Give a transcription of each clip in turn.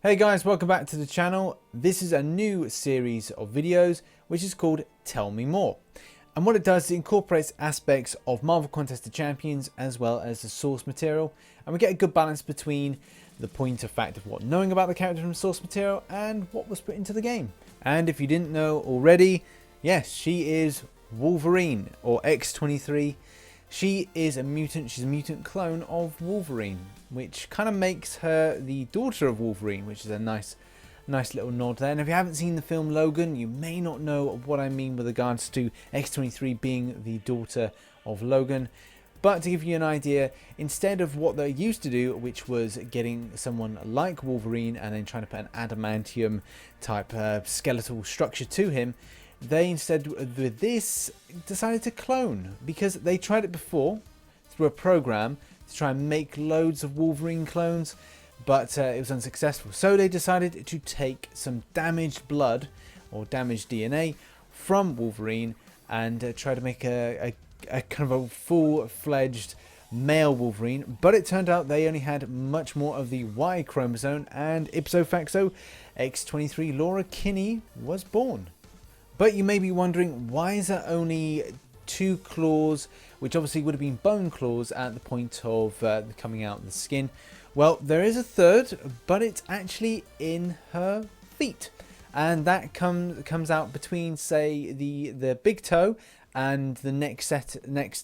Hey guys, welcome back to the channel. This is a new series of videos which is called Tell Me More. And what it does is it incorporates aspects of Marvel Contest of Champions as well as the source material. And we get a good balance between the point of fact of what knowing about the character from source material and what was put into the game. And if you didn't know already, yes, she is Wolverine or X-23. She is a mutant, she's a mutant clone of Wolverine, which kind of makes her the daughter of Wolverine, which is a nice little nod there. And if you haven't seen the film Logan, you may not know what I mean with regards to X-23 being the daughter of Logan. But to give you an idea, instead of what they used to do, which was getting someone like Wolverine and then trying to put an adamantium type skeletal structure to him, they instead with this decided to clone, because they tried it before through a program to try and make loads of Wolverine clones, but it was unsuccessful. So they decided to take some damaged blood or damaged DNA from Wolverine and try to make a kind of a full-fledged male Wolverine. But it turned out they only had much more of the Y chromosome, and ipso facto X-23 Laura Kinney was born. But you may be wondering, why is there only 2 claws, which obviously would have been bone claws at the point of coming out of the skin? Well, there is a third, but it's actually in her feet. And that comes out between, say, the big toe and the next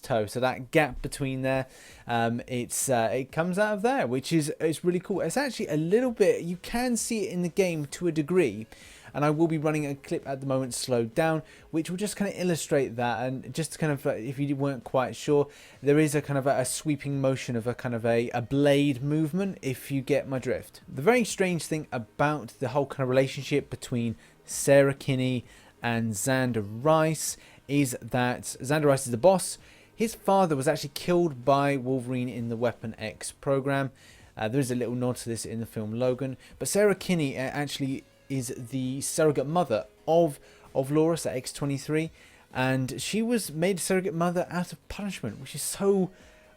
toe. So that gap between there, it comes out of there, which is really cool. It's actually a little bit, you can see it in the game to a degree. And I will be running a clip at the moment slowed down, which will just kind of illustrate that. And just kind of, if you weren't quite sure, there is a kind of a sweeping motion of a kind of a blade movement, if you get my drift. The very strange thing about the whole kind of relationship between Sarah Kinney and Xander Rice is that Xander Rice is the boss. His father was actually killed by Wolverine in the Weapon X program. There is a little nod to this in the film Logan. But Sarah Kinney actually is the surrogate mother of Laura, so X-23, and she was made a surrogate mother out of punishment, which is so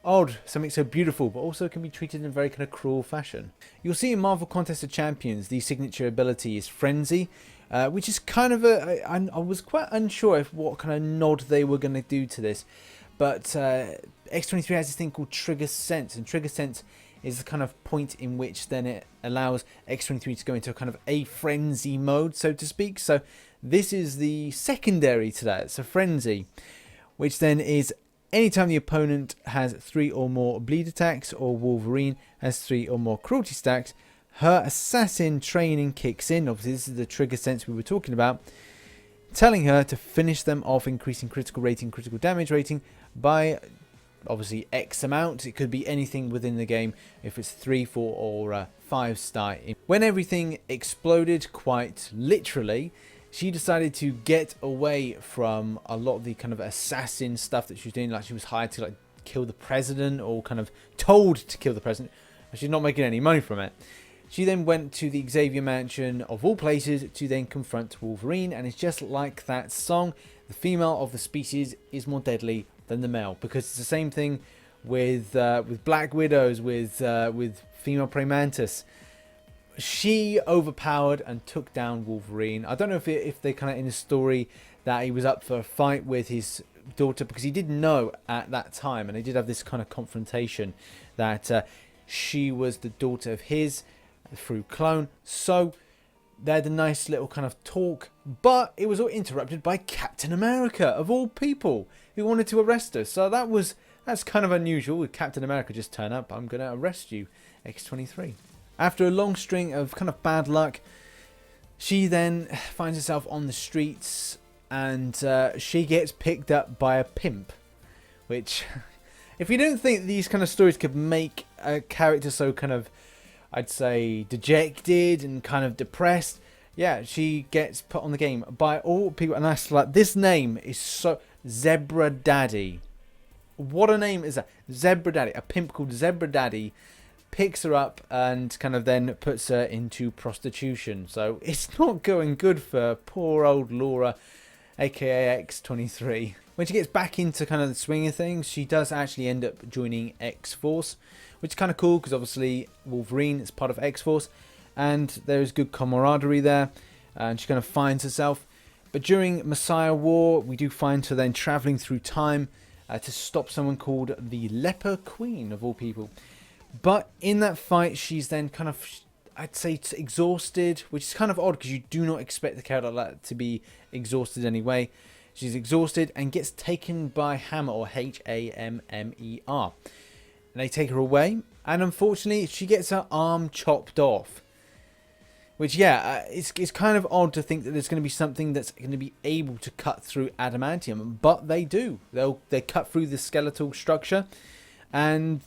odd, something so beautiful, but also can be treated in a very kind of cruel fashion. You'll see in Marvel Contest of Champions, the signature ability is Frenzy, which is kind of I was quite unsure of what kind of nod they were going to do to this, but X-23 has this thing called Trigger Sense, and Trigger Sense is the kind of point in which then it allows X-23 to go into a kind of a frenzy mode, so to speak. So this is the secondary to that. It's a frenzy, which then is anytime the opponent has 3 or more bleed attacks or Wolverine has 3 or more cruelty stacks, her assassin training kicks in. Obviously this is the trigger sense we were talking about, telling her to finish them off, increasing critical rating, critical damage rating by obviously X amount. It could be anything within the game, if it's 3, 4 or 5 star. When everything exploded, quite literally, she decided to get away from a lot of the kind of assassin stuff that she was doing. Like she was hired to like kill the president, or kind of told to kill the president, but she's not making any money from it. She then went to the Xavier Mansion of all places to then confront Wolverine, and it's just like that song, the female of the species is more deadly than the male, because it's the same thing with Black Widows, with female Praying Mantis. She overpowered and took down Wolverine. I don't know if they kind of in the story that he was up for a fight with his daughter, because he didn't know at that time, and they did have this kind of confrontation that she was the daughter of his through clone. So they had a nice little kind of talk, but it was all interrupted by Captain America, of all people, who wanted to arrest her. So that's kind of unusual, with Captain America just turn up, I'm going to arrest you, X-23. After a long string of kind of bad luck, she then finds herself on the streets, and she gets picked up by a pimp, which, if you don't think these kind of stories could make a character so kind of, I'd say, dejected and kind of depressed, yeah, she gets put on the game by all people. And that's like, this name is so Zebra Daddy. What a name is that? Zebra Daddy. A pimp called Zebra Daddy picks her up and kind of then puts her into prostitution. So it's not going good for poor old Laura, aka X-23. When she gets back into kind of the swing of things, she does actually end up joining X-Force, which is kind of cool because obviously Wolverine is part of X-Force. and there is good camaraderie there, and she kind of finds herself. But during Messiah War, we do find her then traveling through time to stop someone called the Leper Queen, of all people. But in that fight, she's then kind of, I'd say, exhausted, which is kind of odd because you do not expect the character like that to be exhausted anyway. She's exhausted and gets taken by Hammer, or Hammer. And they take her away, and unfortunately, she gets her arm chopped off. Which, yeah, it's kind of odd to think that there's going to be something that's going to be able to cut through adamantium, but they do. They cut through the skeletal structure, and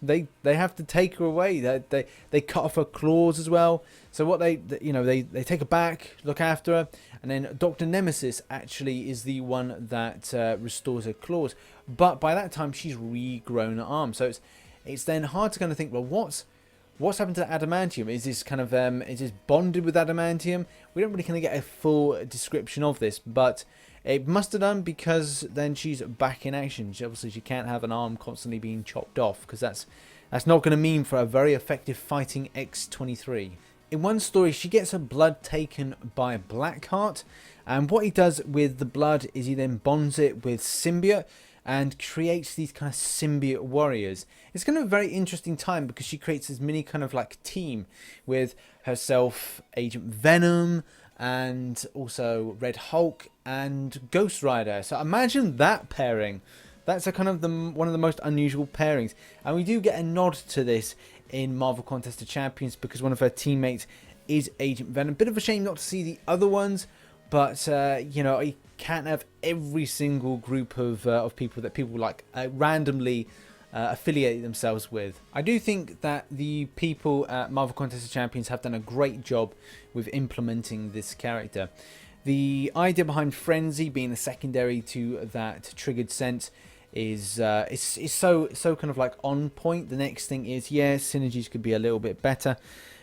they have to take her away. They cut off her claws as well. So what they take her back, look after her, and then Dr. Nemesis actually is the one that restores her claws. But by that time, she's regrown her arm. So it's then hard to kind of think, well, what's happened to the adamantium? Is this kind of is this bonded with adamantium? We don't really kind of get a full description of this, but it must have done, because then she's back in action. Obviously, she can't have an arm constantly being chopped off, because that's not going to mean for a very effective fighting X-23. In one story, she gets her blood taken by Blackheart, and what he does with the blood is he then bonds it with symbiote and creates these kind of symbiote warriors. It's kind of a very interesting time because she creates this mini kind of like team with herself, Agent Venom, and also Red Hulk and Ghost Rider. So imagine that pairing. That's a kind of one of the most unusual pairings. And we do get a nod to this in Marvel Contest of Champions because one of her teammates is Agent Venom. Bit of a shame not to see the other ones, but you know, you can't have every single group of people that people like randomly affiliate themselves with. I do think that the people at Marvel Contest of Champions have done a great job with implementing this character. The idea behind Frenzy being a secondary to that triggered sense is so kind of like on point. The next thing is, yeah, synergies could be a little bit better.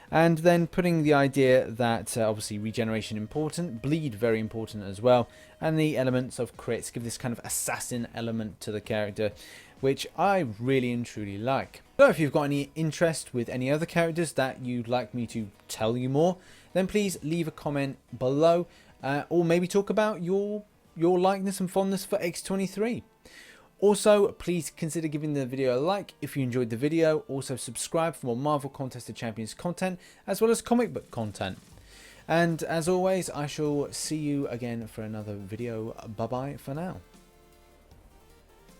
And then putting the idea that obviously regeneration important, bleed very important as well, and the elements of crits give this kind of assassin element to the character, which I really and truly like. So if you've got any interest with any other characters that you'd like me to tell you more, then please leave a comment below, or maybe talk about your likeness and fondness for X-23. Also, please consider giving the video a like if you enjoyed the video. Also, subscribe for more Marvel Contest of Champions content, as well as comic book content. And as always, I shall see you again for another video. Bye-bye for now.